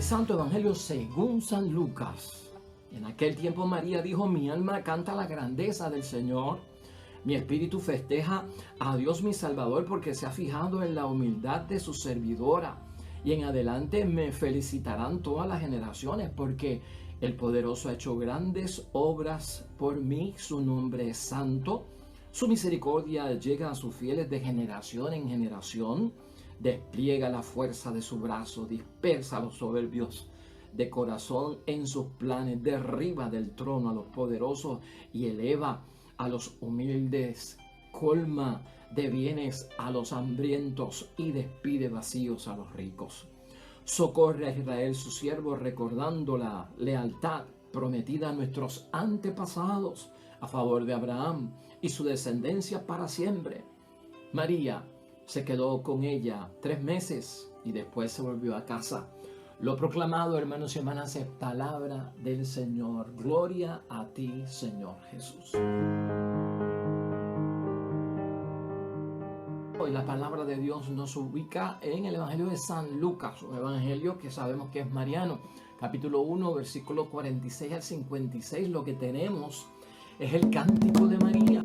Del Santo Evangelio según San Lucas. En aquel tiempo María dijo: mi alma canta la grandeza del Señor. Mi espíritu festeja a Dios mi Salvador, porque se ha fijado en la humildad de su servidora. Y en adelante me felicitarán todas las generaciones, porque el Poderoso ha hecho grandes obras por mí. Su nombre es santo. Su misericordia llega a sus fieles de generación en generación. Despliega la fuerza de su brazo, dispersa a los soberbios de corazón en sus planes, derriba del trono a los poderosos y eleva a los humildes, colma de bienes a los hambrientos y despide vacíos a los ricos. Socorre a Israel su siervo, recordando la lealtad prometida a nuestros antepasados a favor de Abraham y su descendencia para siempre. María se quedó con ella 3 meses y después se volvió a casa. Lo proclamado, hermanos y hermanas, es palabra del Señor. Gloria a ti, Señor Jesús. Hoy la palabra de Dios nos ubica en el Evangelio de San Lucas, un evangelio que sabemos que es mariano. Capítulo 1, versículo 46 al 56, lo que tenemos es el cántico de María.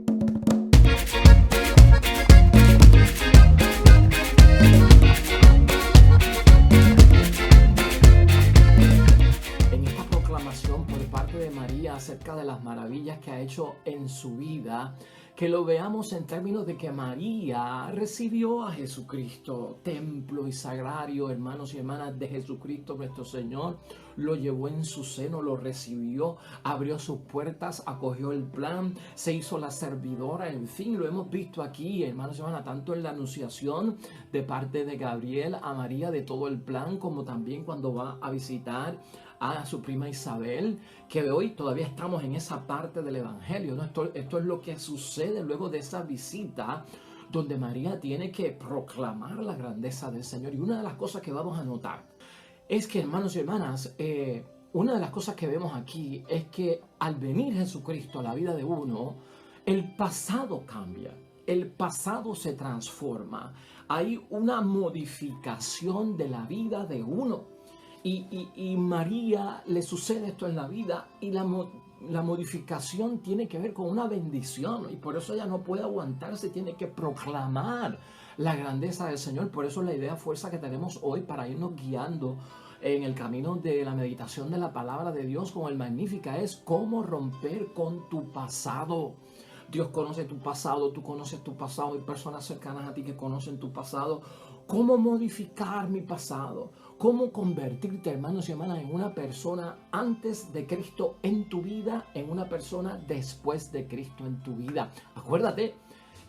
Por parte de María acerca de las maravillas que ha hecho en su vida, que lo veamos en términos de que María recibió a Jesucristo, templo y sagrario, hermanos y hermanas de Jesucristo nuestro Señor, lo llevó en su seno, lo recibió, abrió sus puertas, acogió el plan, se hizo la servidora, en fin, lo hemos visto aquí, hermanos y hermanas, tanto en la anunciación de parte de Gabriel a María de todo el plan, como también cuando va a visitar a su prima Isabel, que hoy todavía estamos en esa parte del Evangelio, ¿no? Esto es lo que sucede luego de esa visita, donde María tiene que proclamar la grandeza del Señor. Y una de las cosas que vamos a notar es que, hermanos y hermanas, una de las cosas que vemos aquí es que al venir Jesucristo a la vida de uno, el pasado cambia, el pasado se transforma, hay una modificación de la vida de uno. Y María le sucede esto en la vida, y la modificación tiene que ver con una bendición, y por eso ella no puede aguantarse, tiene que proclamar la grandeza del Señor. Por eso la idea fuerza que tenemos hoy para irnos guiando en el camino de la meditación de la palabra de Dios con el Magnífica es cómo romper con tu pasado. Dios conoce tu pasado, tú conoces tu pasado, hay personas cercanas a ti que conocen tu pasado. ¿Cómo modificar mi pasado? ¿Cómo convertirte, hermanos y hermanas, en una persona antes de Cristo en tu vida, en una persona después de Cristo en tu vida? Acuérdate,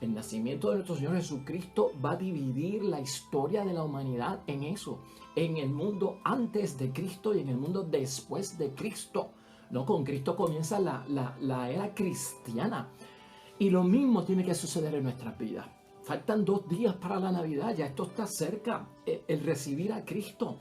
el nacimiento de nuestro Señor Jesucristo va a dividir la historia de la humanidad en eso, en el mundo antes de Cristo y en el mundo después de Cristo. ¿No? Con Cristo comienza la era cristiana. Y lo mismo tiene que suceder en nuestras vidas. Faltan 2 días para la Navidad, ya esto está cerca, el recibir a Cristo.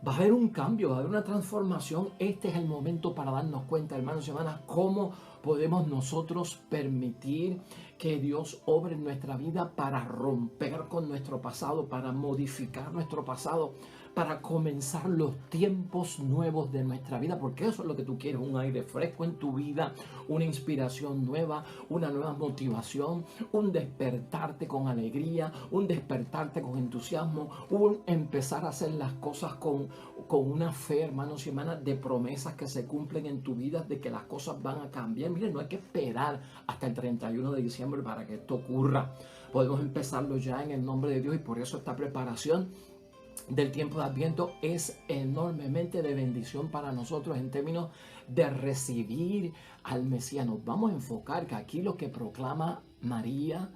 Va a haber un cambio, va a haber una transformación. Este es el momento para darnos cuenta, hermanos y hermanas, cómo podemos nosotros permitir que Dios obre en nuestra vida para romper con nuestro pasado, para modificar nuestro pasado, para comenzar los tiempos nuevos de nuestra vida, porque eso es lo que tú quieres, un aire fresco en tu vida, una inspiración nueva, una nueva motivación, un despertarte con alegría, un despertarte con entusiasmo, un empezar a hacer las cosas con una fe, hermanos y hermanas, de promesas que se cumplen en tu vida, de que las cosas van a cambiar. Miren, no hay que esperar hasta el 31 de diciembre para que esto ocurra. Podemos empezarlo ya en el nombre de Dios, y por eso esta preparación del tiempo de Adviento es enormemente de bendición para nosotros en términos de recibir al Mesías. Nos vamos a enfocar que aquí lo que proclama María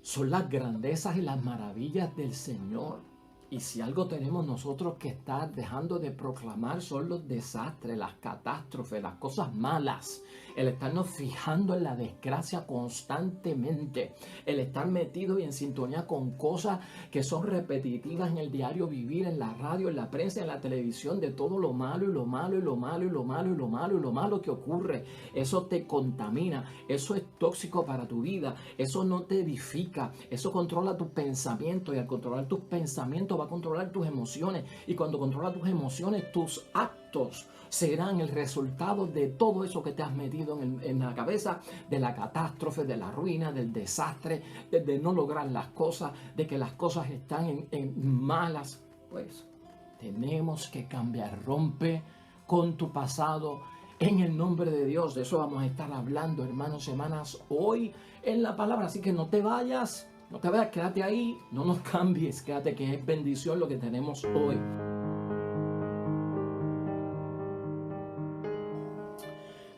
son las grandezas y las maravillas del Señor. Y si algo tenemos nosotros que estar dejando de proclamar son los desastres, las catástrofes, las cosas malas. El estarnos fijando en la desgracia constantemente. El estar metido y en sintonía con cosas que son repetitivas en el diario vivir, en la radio, en la prensa, en la televisión, de todo lo malo y lo malo y lo malo y lo malo y lo malo y lo malo que ocurre. Eso te contamina, eso es tóxico para tu vida, eso no te edifica, eso controla tus pensamientos, y al controlar tus pensamientos Cristo va a controlar tus emociones. Y cuando controla tus emociones, tus actos serán el resultado de todo eso que te has metido en la cabeza, de la catástrofe, de la ruina, del desastre, de no lograr las cosas, de que las cosas están en malas. Pues tenemos que cambiar. Rompe con tu pasado en el nombre de Dios. De eso vamos a estar hablando, hermanos y hermanas, hoy en la palabra. Así que no te vayas, quédate ahí, no nos cambies, quédate, que es bendición lo que tenemos hoy.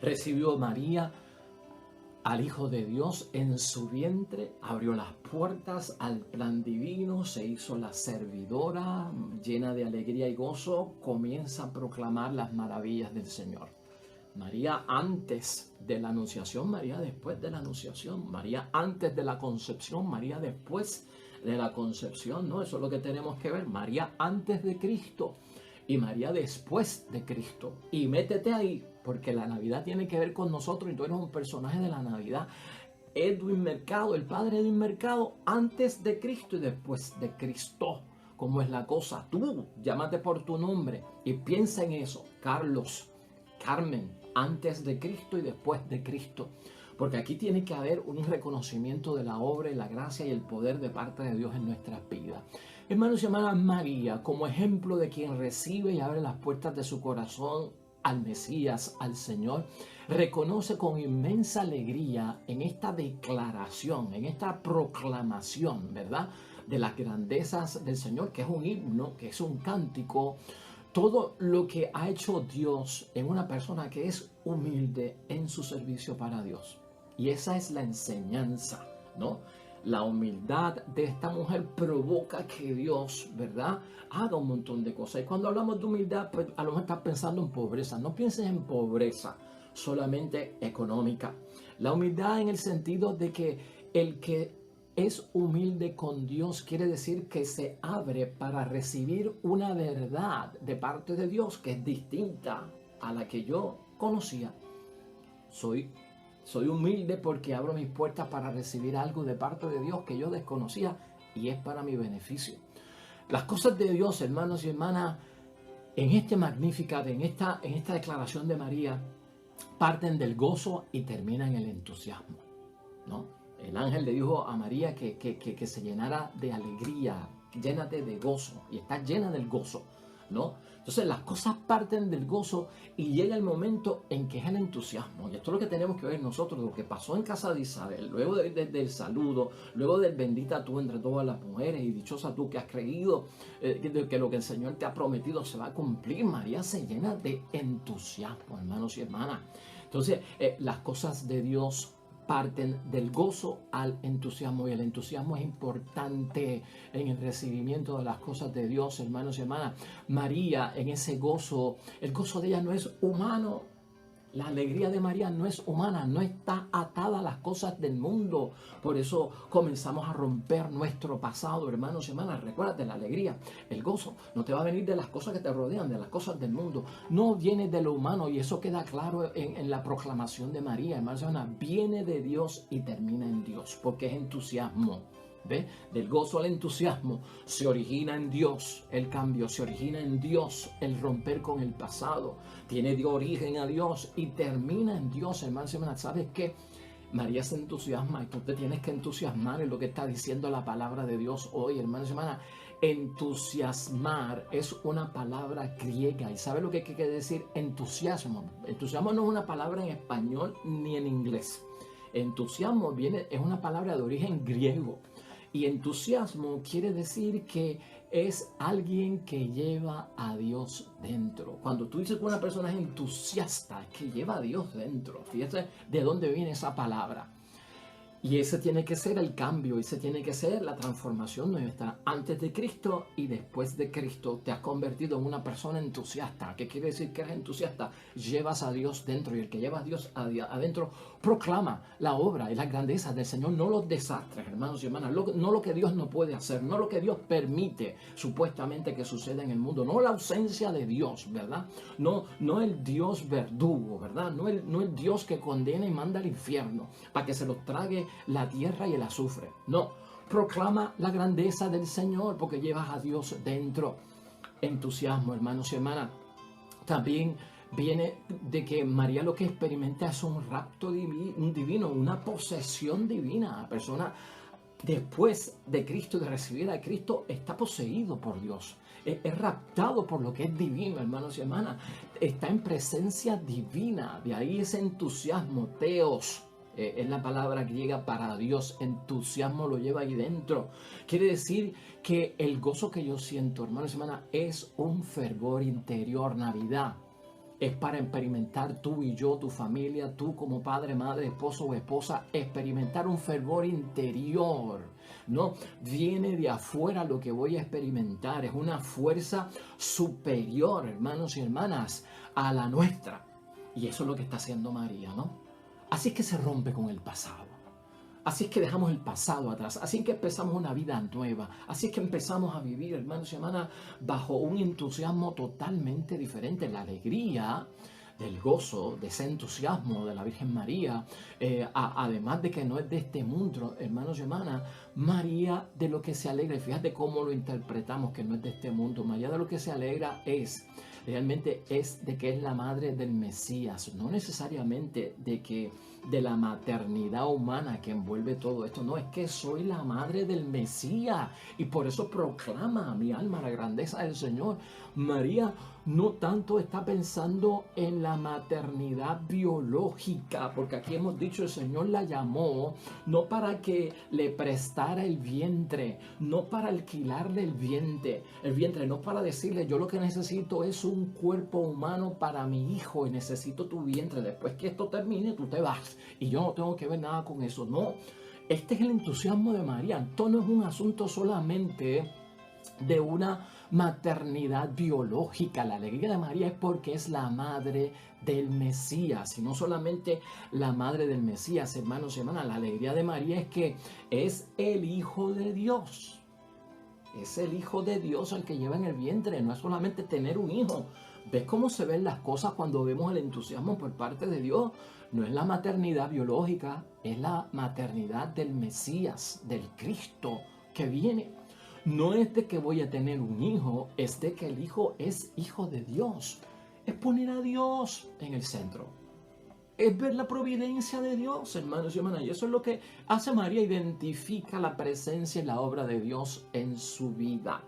Recibió María al Hijo de Dios en su vientre, abrió las puertas al plan divino, se hizo la servidora, llena de alegría y gozo, comienza a proclamar las maravillas del Señor. María antes de la anunciación, María después de la anunciación, María antes de la concepción, María después de la concepción, ¿no? Eso es lo que tenemos que ver. María antes de Cristo y María después de Cristo. Y métete ahí, porque la Navidad tiene que ver con nosotros y tú eres un personaje de la Navidad. Edwin Mercado, el padre Edwin Mercado, antes de Cristo y después de Cristo. ¿Cómo es la cosa? Tú, llámate por tu nombre y piensa en eso. Carlos, Carmen, antes de Cristo y después de Cristo. Porque aquí tiene que haber un reconocimiento de la obra y la gracia y el poder de parte de Dios en nuestras vidas. Hermanos y hermanas, María, como ejemplo de quien recibe y abre las puertas de su corazón al Mesías, al Señor, reconoce con inmensa alegría en esta declaración, en esta proclamación, ¿verdad?, de las grandezas del Señor, que es un himno, que es un cántico, todo lo que ha hecho Dios en una persona que es humilde en su servicio para Dios. Y esa es la enseñanza, ¿no? La humildad de esta mujer provoca que Dios, ¿verdad?, haga un montón de cosas. Y cuando hablamos de humildad, pues a lo mejor estás pensando en pobreza. No pienses en pobreza solamente económica. La humildad en el sentido de que el que es humilde con Dios quiere decir que se abre para recibir una verdad de parte de Dios que es distinta a la que yo conocía. Soy humilde porque abro mis puertas para recibir algo de parte de Dios que yo desconocía y es para mi beneficio. Las cosas de Dios, hermanos y hermanas, en este Magnificat, en esta declaración de María, parten del gozo y terminan en el entusiasmo, ¿no? El ángel le dijo a María que se llenara de alegría, llénate de gozo, y está llena del gozo, ¿no? Entonces las cosas parten del gozo y llega el momento en que es el entusiasmo. Y esto es lo que tenemos que ver nosotros, lo que pasó en casa de Isabel, luego del saludo, luego del bendita tú entre todas las mujeres y dichosa tú que has creído que lo que el Señor te ha prometido se va a cumplir. María se llena de entusiasmo, hermanos y hermanas. Entonces las cosas de Dios parten del gozo al entusiasmo, y el entusiasmo es importante en el recibimiento de las cosas de Dios, hermanos y hermanas. María, en ese gozo, el gozo de ella no es humano. La alegría de María no es humana, no está atada a las cosas del mundo. Por eso comenzamos a romper nuestro pasado, hermanos y hermanas. Recuérdate, la alegría, el gozo, no te va a venir de las cosas que te rodean, de las cosas del mundo. No viene de lo humano, y eso queda claro en la proclamación de María, hermanos y hermanas. Viene de Dios y termina en Dios, porque es entusiasmo. ¿Ve? Del gozo al entusiasmo se origina en Dios el cambio, se origina en Dios el romper con el pasado, tiene de origen a Dios y termina en Dios, hermanos y hermanas. ¿Sabes qué? María se entusiasma y tú te tienes que entusiasmar en lo que está diciendo la palabra de Dios hoy, hermanos y hermanas. Entusiasmar es una palabra griega. ¿Y sabe lo que quiere decir entusiasmo? Entusiasmo no es una palabra en español ni en inglés. Entusiasmo es una palabra de origen griego. Y entusiasmo quiere decir que es alguien que lleva a Dios dentro. Cuando tú dices que una persona es entusiasta, es que lleva a Dios dentro. Fíjate de dónde viene esa palabra. Y ese tiene que ser el cambio, ese tiene que ser la transformación nuestra. Antes de Cristo y después de Cristo te has convertido en una persona entusiasta. ¿Qué quiere decir que eres entusiasta? Llevas a Dios dentro, y el que lleva a Dios adentro proclama la obra y las grandezas del Señor, no los desastres, hermanos y hermanas, no lo que Dios no puede hacer, no lo que Dios permite supuestamente que suceda en el mundo, no la ausencia de Dios, ¿verdad? No el Dios verdugo, ¿verdad? No el Dios que condena y manda al infierno para que se los trague la tierra y el azufre. No, proclama la grandeza del Señor porque llevas a Dios dentro. Entusiasmo, hermanos y hermanas. También viene de que María lo que experimenta es un rapto divino, una posesión divina. La persona después de Cristo, de recibir a Cristo, está poseído por Dios. Es raptado por lo que es divino, hermanos y hermanas. Está en presencia divina. De ahí ese entusiasmo, teos. Es la palabra griega para Dios. Entusiasmo lo lleva ahí dentro. Quiere decir que el gozo que yo siento, hermanos y hermanas, es un fervor interior. Navidad es para experimentar tú y yo, tu familia, tú como padre, madre, esposo o esposa, experimentar un fervor interior. No viene de afuera lo que voy a experimentar. Es una fuerza superior, hermanos y hermanas, a la nuestra. Y eso es lo que está haciendo María, ¿no? Así es que se rompe con el pasado. Así es que dejamos el pasado atrás. Así es que empezamos una vida nueva. Así es que empezamos a vivir, hermanos y hermanas, bajo un entusiasmo totalmente diferente. La alegría del gozo, de ese entusiasmo de la Virgen María, además de que no es de este mundo, hermanos y hermanas, María de lo que se alegra, y fíjate cómo lo interpretamos, que no es de este mundo. María de lo que se alegra realmente es de que es la madre del Mesías, no necesariamente de la maternidad humana que envuelve todo esto, no, es que soy la madre del Mesías y por eso proclama a mi alma la grandeza del Señor. María no tanto está pensando en la maternidad biológica, porque aquí hemos dicho el Señor la llamó no para que le prestara el vientre, no para alquilarle el vientre, no para decirle yo lo que necesito es un cuerpo humano para mi hijo y necesito tu vientre, después que esto termine tú te vas y yo no tengo que ver nada con eso, no. Este es el entusiasmo de María. Esto no es un asunto solamente de una maternidad biológica. La alegría de María es porque es la madre del Mesías, y no solamente la madre del Mesías, hermanos y hermanas. La alegría de María es que es el Hijo de Dios. Es el Hijo de Dios el que lleva en el vientre, no es solamente tener un hijo. ¿Ves cómo se ven las cosas cuando vemos el entusiasmo por parte de Dios? No es la maternidad biológica, es la maternidad del Mesías, del Cristo que viene. No es de que voy a tener un hijo, es de que el hijo es hijo de Dios. Es poner a Dios en el centro. Es ver la providencia de Dios, hermanos y hermanas. Y eso es lo que hace María, identifica la presencia y la obra de Dios en su vida.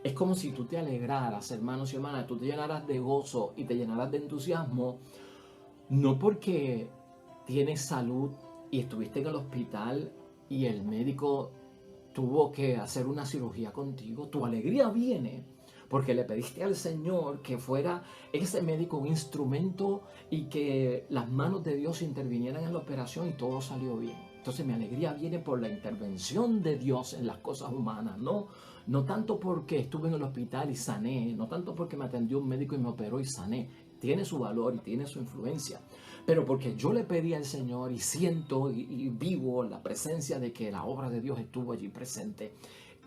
Es como si tú te alegraras, hermanos y hermanas, tú te llenaras de gozo y te llenaras de entusiasmo, no porque tienes salud y estuviste en el hospital y el médico tuvo que hacer una cirugía contigo. Tu alegría viene porque le pediste al Señor que fuera ese médico un instrumento y que las manos de Dios intervinieran en la operación y todo salió bien. Entonces mi alegría viene por la intervención de Dios en las cosas humanas, no tanto porque estuve en el hospital y sané, no tanto porque me atendió un médico y me operó y sané. Tiene su valor y tiene su influencia, pero porque yo le pedí al Señor y siento y vivo la presencia de que la obra de Dios estuvo allí presente,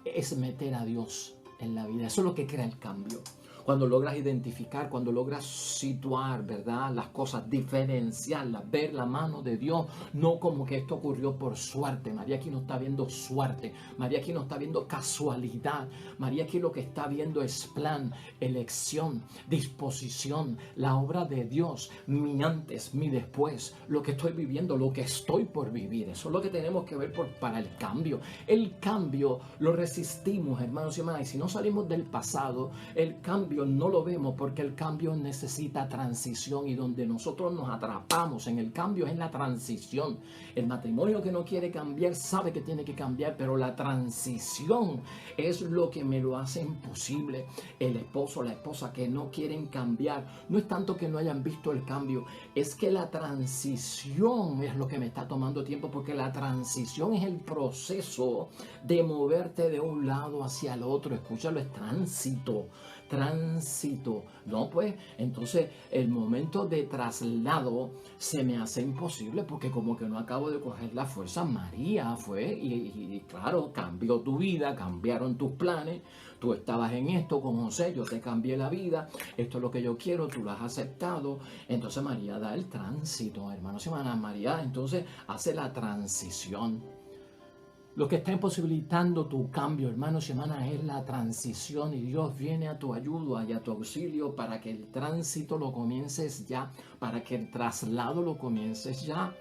es meter a Dios en la vida. Eso es lo que crea el cambio. Cuando logras identificar, cuando logras situar, ¿verdad?, las cosas, diferenciarlas, ver la mano de Dios, no como que esto ocurrió por suerte. María aquí no está viendo suerte, María aquí no está viendo casualidad, María aquí lo que está viendo es plan, elección, disposición, la obra de Dios, mi antes, mi después, lo que estoy viviendo, lo que estoy por vivir. Eso es lo que tenemos que ver para el cambio. El cambio lo resistimos, hermanos y hermanas, y si no salimos del pasado, el cambio no lo vemos porque el cambio necesita transición, y donde nosotros nos atrapamos en el cambio es en la transición. El matrimonio que no quiere cambiar sabe que tiene que cambiar, pero la transición es lo que me lo hace imposible. El esposo, la esposa que no quieren cambiar, no es tanto que no hayan visto el cambio, es que la transición es lo que me está tomando tiempo, porque la transición es el proceso de moverte de un lado hacia el otro. Escúchalo, es tránsito. No, pues entonces el momento de traslado se me hace imposible porque como que no acabo de coger la fuerza. María fue y claro, cambió tu vida, cambiaron tus planes. Tú estabas en esto con José, yo te cambié la vida, esto es lo que yo quiero, tú lo has aceptado. Entonces María da el tránsito, hermanos y hermanas. María entonces hace la transición. Lo que está imposibilitando tu cambio, hermanos y hermanas, es la transición, y Dios viene a tu ayuda y a tu auxilio para que el tránsito lo comiences ya, para que el traslado lo comiences ya.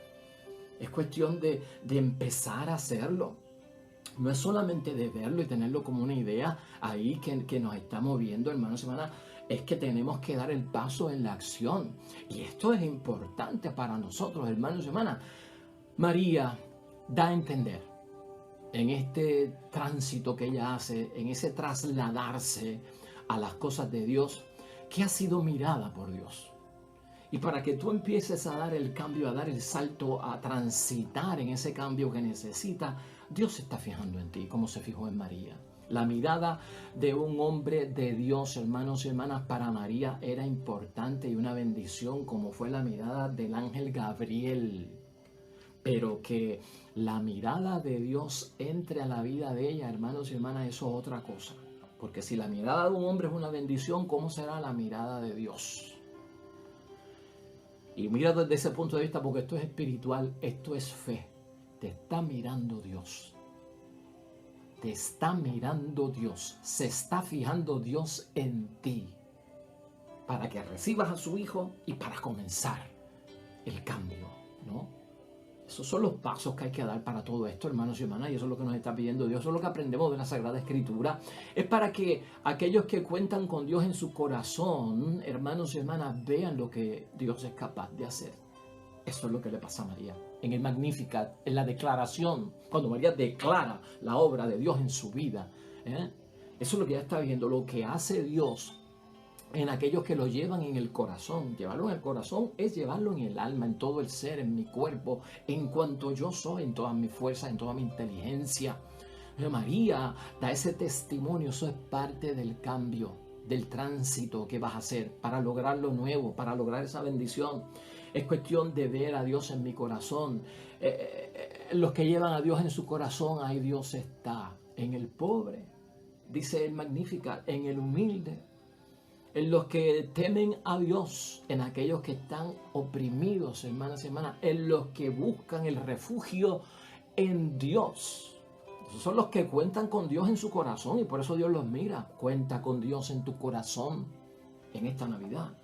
Es cuestión de empezar a hacerlo. No es solamente de verlo y tenerlo como una idea ahí que nos está moviendo, hermanos y hermanas. Es que tenemos que dar el paso en la acción. Y esto es importante para nosotros, hermanos y hermanas. María da a entender en este tránsito que ella hace, en ese trasladarse a las cosas de Dios, que ha sido mirada por Dios. Y para que tú empieces a dar el cambio, a dar el salto, a transitar en ese cambio que necesitas, Dios se está fijando en ti, como se fijó en María. La mirada de un hombre de Dios, hermanos y hermanas, para María era importante y una bendición, como fue la mirada del ángel Gabriel. Pero que la mirada de Dios entre a la vida de ella, hermanos y hermanas, eso es otra cosa. Porque si la mirada de un hombre es una bendición, ¿cómo será la mirada de Dios? Y mira desde ese punto de vista, porque esto es espiritual, esto es fe. Te está mirando Dios. Te está mirando Dios. Se está fijando Dios en ti. Para que recibas a su Hijo y para comenzar el cambio, ¿no? Esos son los pasos que hay que dar para todo esto, hermanos y hermanas, y eso es lo que nos está pidiendo Dios, eso es lo que aprendemos de la Sagrada Escritura. Es para que aquellos que cuentan con Dios en su corazón, hermanos y hermanas, vean lo que Dios es capaz de hacer. Eso es lo que le pasa a María. En el Magnificat, en la declaración, cuando María declara la obra de Dios en su vida, eso es lo que ella está viendo, lo que hace Dios en aquellos que lo llevan en el corazón. Llevarlo en el corazón es llevarlo en el alma, en todo el ser, en mi cuerpo, en cuanto yo soy, en toda mi fuerza, en toda mi inteligencia. María da ese testimonio, eso es parte del cambio, del tránsito que vas a hacer para lograr lo nuevo, para lograr esa bendición. Es cuestión de ver a Dios en mi corazón. Los que llevan a Dios en su corazón, ahí Dios está. En el pobre, dice el Magnificat, en el humilde, en los que temen a Dios, en aquellos que están oprimidos, hermanas y hermanas, en los que buscan el refugio en Dios. Esos son los que cuentan con Dios en su corazón y por eso Dios los mira. Cuenta con Dios en tu corazón en esta Navidad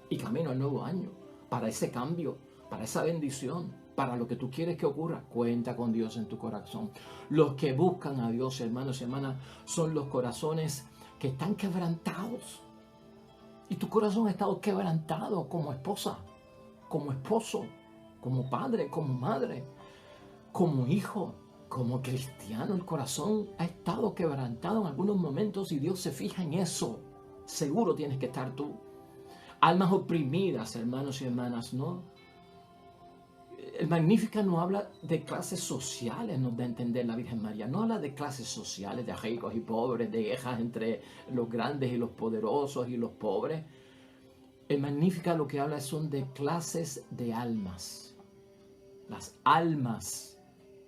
y camino al nuevo año, para ese cambio, para esa bendición, para lo que tú quieres que ocurra. Cuenta con Dios en tu corazón. Los que buscan a Dios, hermanos y hermanas, son los corazones que están quebrantados. Y tu corazón ha estado quebrantado como esposa, como esposo, como padre, como madre, como hijo, como cristiano. El corazón ha estado quebrantado en algunos momentos y Dios se fija en eso. Seguro tienes que estar tú. Almas oprimidas, hermanos y hermanas, ¿no? El Magnificat no habla de clases sociales, nos da a entender la Virgen María. No habla de clases sociales, de ricos y pobres, de guerras entre los grandes y los poderosos y los pobres. El Magnificat lo que habla son de clases de almas. Las almas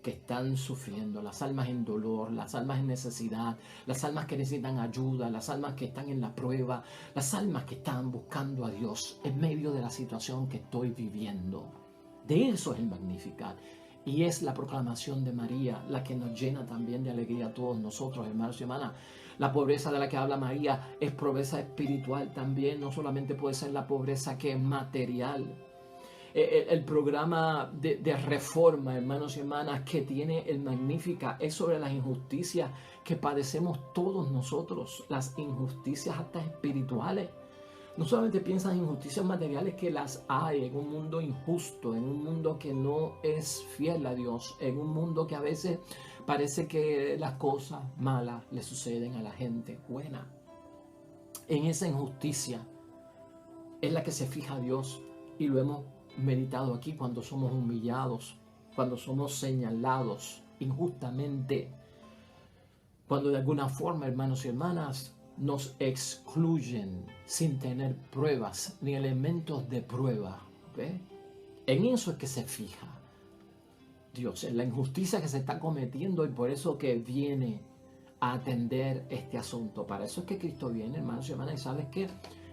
que están sufriendo, las almas en dolor, las almas en necesidad, las almas que necesitan ayuda, las almas que están en la prueba, las almas que están buscando a Dios en medio de la situación que estoy viviendo. De eso es el Magnificat. Y es la proclamación de María la que nos llena también de alegría a todos nosotros, hermanos y hermanas. La pobreza de la que habla María es pobreza espiritual también, no solamente puede ser la pobreza que es material. El programa de reforma, hermanos y hermanas, que tiene el Magnificat es sobre las injusticias que padecemos todos nosotros, las injusticias hasta espirituales. No solamente piensan en injusticias materiales, que las hay en un mundo injusto, en un mundo que no es fiel a Dios, en un mundo que a veces parece que las cosas malas le suceden a la gente buena. En esa injusticia es la que se fija Dios, y lo hemos meditado aquí cuando somos humillados, cuando somos señalados injustamente, cuando de alguna forma, hermanos y hermanas, nos excluyen sin tener pruebas ni elementos de prueba. ¿Ve? En eso es que se fija Dios, en la injusticia que se está cometiendo, y por eso que viene a atender este asunto. Para eso es que Cristo viene, hermanos y hermanas, y sabes que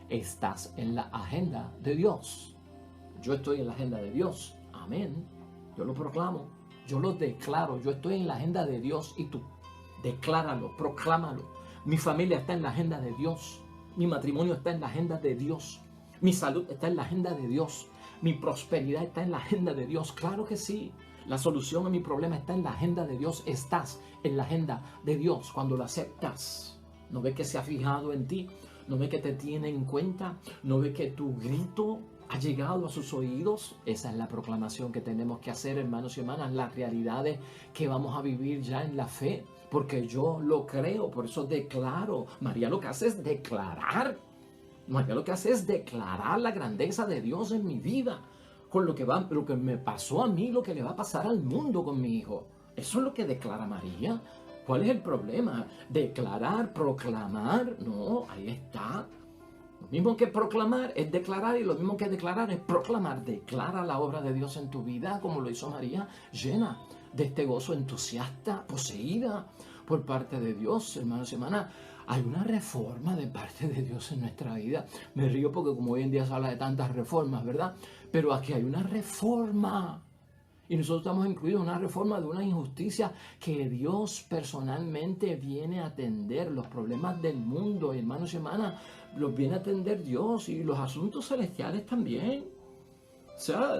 estás en la agenda de Dios. Yo estoy en la agenda de Dios. Amén. Yo lo proclamo. Yo lo declaro. Yo estoy en la agenda de Dios y tú. Decláralo, proclámalo. Mi familia está en la agenda de Dios. Mi matrimonio está en la agenda de Dios. Mi salud está en la agenda de Dios. Mi prosperidad está en la agenda de Dios. Claro que sí. La solución a mi problema está en la agenda de Dios. Estás en la agenda de Dios cuando lo aceptas. ¿No ves que se ha fijado en ti? ¿No ves que te tiene en cuenta? ¿No ves que tu grito ha llegado a sus oídos? Esa es la proclamación que tenemos que hacer, hermanos y hermanas. Las realidades que vamos a vivir ya en la fe. Porque yo lo creo, por eso declaro. María lo que hace es declarar. María lo que hace es declarar la grandeza de Dios en mi vida. Con lo que me pasó a mí, lo que le va a pasar al mundo con mi hijo. Eso es lo que declara María. ¿Cuál es el problema? Declarar, proclamar. No, ahí está. Lo mismo que proclamar es declarar y lo mismo que declarar es proclamar. Declara la obra de Dios en tu vida como lo hizo María, llena de este gozo, entusiasta, poseída por parte de Dios, hermanos y hermanas. Hay una reforma de parte de Dios en nuestra vida. Me río porque como hoy en día se habla de tantas reformas, ¿verdad? Pero aquí hay una reforma. Y nosotros estamos incluidos en una reforma de una injusticia que Dios personalmente viene a atender. Los problemas del mundo, hermanos y hermanas, los viene a atender Dios y los asuntos celestiales también. O sea,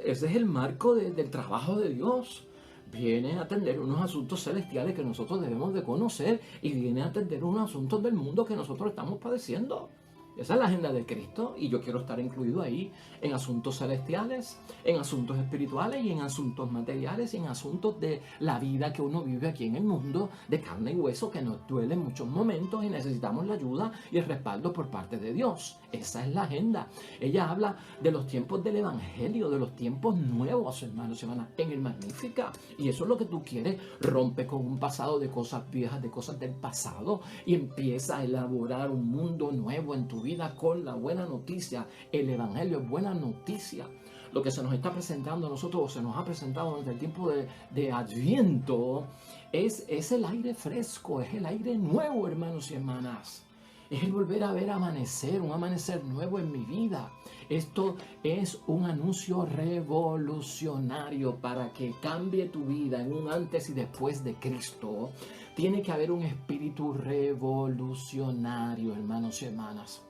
ese es el marco del trabajo de Dios. Viene a atender unos asuntos celestiales que nosotros debemos de conocer y viene a atender unos asuntos del mundo que nosotros estamos padeciendo. Esa es la agenda de Cristo y yo quiero estar incluido ahí en asuntos celestiales, en asuntos espirituales y en asuntos materiales y en asuntos de la vida que uno vive aquí en el mundo de carne y hueso que nos duele en muchos momentos y necesitamos la ayuda y el respaldo por parte de Dios. Esa es la agenda. Ella habla de los tiempos del Evangelio, de los tiempos nuevos, hermanos y hermanas, en el Magnífica. Y eso es lo que tú quieres. Rompe con un pasado de cosas viejas, de cosas del pasado y empieza a elaborar un mundo nuevo en tu vida con la buena noticia. El Evangelio es buena noticia. Lo que se nos está presentando a nosotros, o se nos ha presentado durante el tiempo de Adviento, es el aire fresco, es el aire nuevo, hermanos y hermanas. Es el volver a ver amanecer, un amanecer nuevo en mi vida. Esto es un anuncio revolucionario para que cambie tu vida en un antes y después de Cristo. Tiene que haber un espíritu revolucionario, hermanos y hermanas.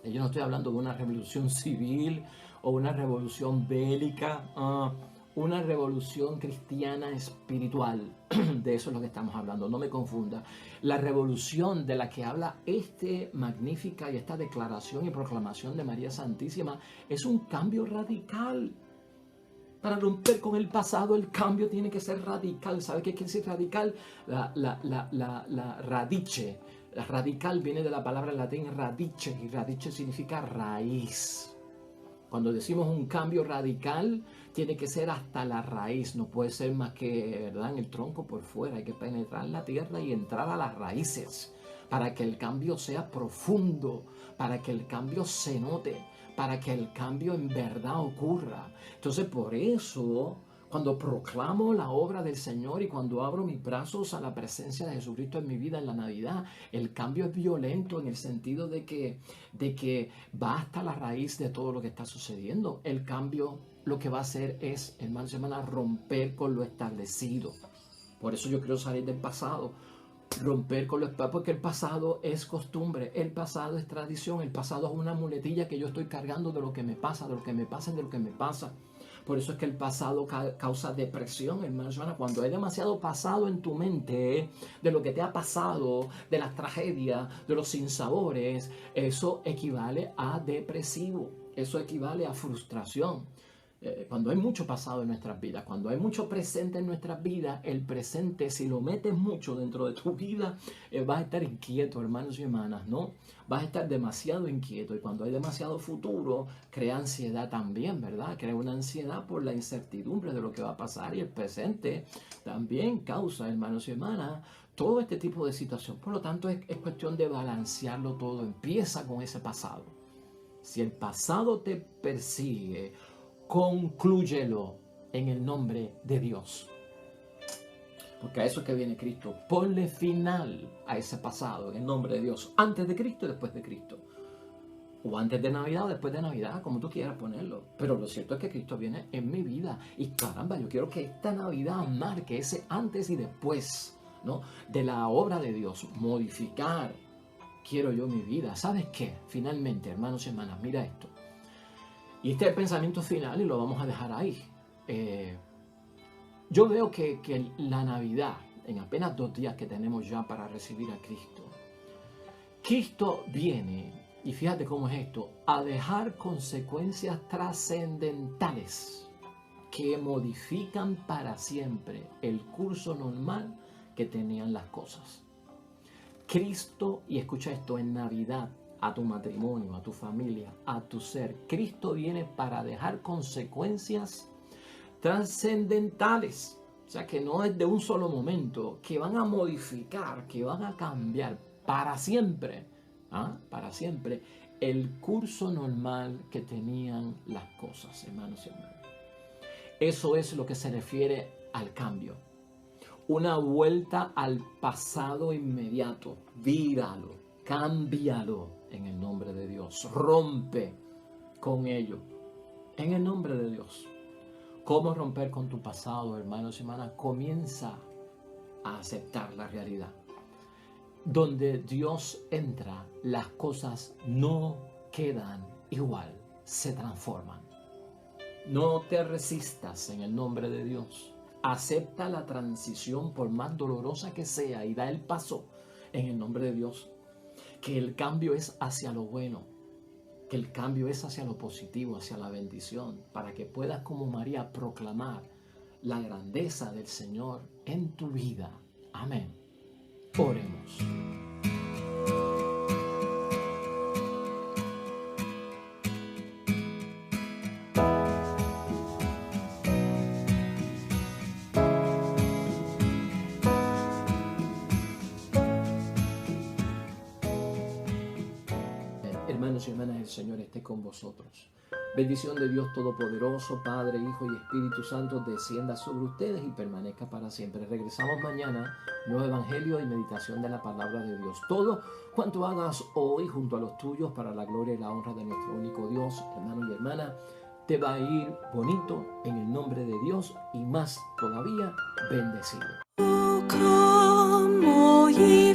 Yo no estoy hablando de una revolución civil o una revolución bélica, una revolución cristiana espiritual. De eso es lo que estamos hablando, no me confunda. La revolución de la que habla Magnífica y esta declaración y proclamación de María Santísima es un cambio radical. Para romper con el pasado, el cambio tiene que ser radical. ¿Sabe qué quiere decir radical? La radice. Radical viene de la palabra en latín radice, y radice significa raíz. Cuando decimos un cambio radical, tiene que ser hasta la raíz, no puede ser más que, ¿verdad?, en el tronco por fuera. Hay que penetrar la tierra y entrar a las raíces para que el cambio sea profundo, para que el cambio se note, para que el cambio en verdad ocurra. Entonces, por eso, cuando proclamo la obra del Señor y cuando abro mis brazos a la presencia de Jesucristo en mi vida en la Navidad, el cambio es violento en el sentido de que va hasta la raíz de todo lo que está sucediendo. El cambio lo que va a hacer es, hermanos y hermanas, romper con lo establecido. Por eso yo quiero salir del pasado. Romper con porque el pasado es costumbre, el pasado es tradición, el pasado es una muletilla que yo estoy cargando de lo que me pasa, de lo que me pasa, de lo que me pasa. Por eso es que el pasado causa depresión, hermanos y hermanas. Cuando hay demasiado pasado en tu mente, de lo que te ha pasado, de las tragedias, de los sinsabores, eso equivale a depresivo, eso equivale a frustración. Cuando hay mucho pasado en nuestras vidas, cuando hay mucho presente en nuestras vidas, el presente, si lo metes mucho dentro de tu vida, vas a estar inquieto, hermanos y hermanas, ¿no? Vas a estar demasiado inquieto y cuando hay demasiado futuro, crea ansiedad también, ¿verdad? Crea una ansiedad por la incertidumbre de lo que va a pasar y el presente también causa, hermanos y hermanas, todo este tipo de situación. Por lo tanto, es cuestión de balancearlo todo. Empieza con ese pasado. Si el pasado te persigue, conclúyelo en el nombre de Dios. Porque a eso es que viene Cristo. Ponle final a ese pasado en el nombre de Dios. Antes de Cristo y después de Cristo. o antes de Navidad o después de Navidad, como tú quieras ponerlo. Pero lo cierto es que Cristo viene en mi vida. Y caramba, yo quiero que esta Navidad marque ese antes y después, ¿no?, de la obra de Dios. Modificar, quiero yo mi vida. ¿Sabes qué? Finalmente, hermanos y hermanas, mira esto. Y este es el pensamiento final y lo vamos a dejar ahí. Yo veo que la Navidad, en apenas 2 días que tenemos ya para recibir a Cristo, Cristo viene, y fíjate cómo es esto, a dejar consecuencias trascendentales que modifican para siempre el curso normal que tenían las cosas. Cristo, y escucha esto, en Navidad, a tu matrimonio, a tu familia, a tu ser, Cristo viene para dejar consecuencias trascendentales. O sea, que no es de un solo momento, que van a modificar, que van a cambiar para siempre, para siempre, el curso normal que tenían las cosas, hermanos y hermanas. Eso es lo que se refiere al cambio. Una vuelta al pasado inmediato. Víralo, cámbialo en el nombre de Dios. Rompe con ello en el nombre de Dios. ¿Cómo romper con tu pasado, hermanos y hermanas? Comienza a aceptar la realidad. Donde Dios entra, las cosas no quedan igual, se transforman. No te resistas en el nombre de Dios. Acepta la transición por más dolorosa que sea y da el paso en el nombre de Dios. Que el cambio es hacia lo bueno. Que el cambio es hacia lo positivo, hacia la bendición, para que puedas como María proclamar la grandeza del Señor en tu vida. Amén. Oremos. Hermanos y hermanas, el Señor esté con vosotros. Bendición de Dios Todopoderoso, Padre, Hijo y Espíritu Santo, descienda sobre ustedes y permanezca para siempre. Regresamos mañana, nuevo Evangelio y meditación de la palabra de Dios. Todo cuanto hagas hoy junto a los tuyos para la gloria y la honra de nuestro único Dios, hermano y hermana, te va a ir bonito en el nombre de Dios y más todavía bendecido. Come, all ye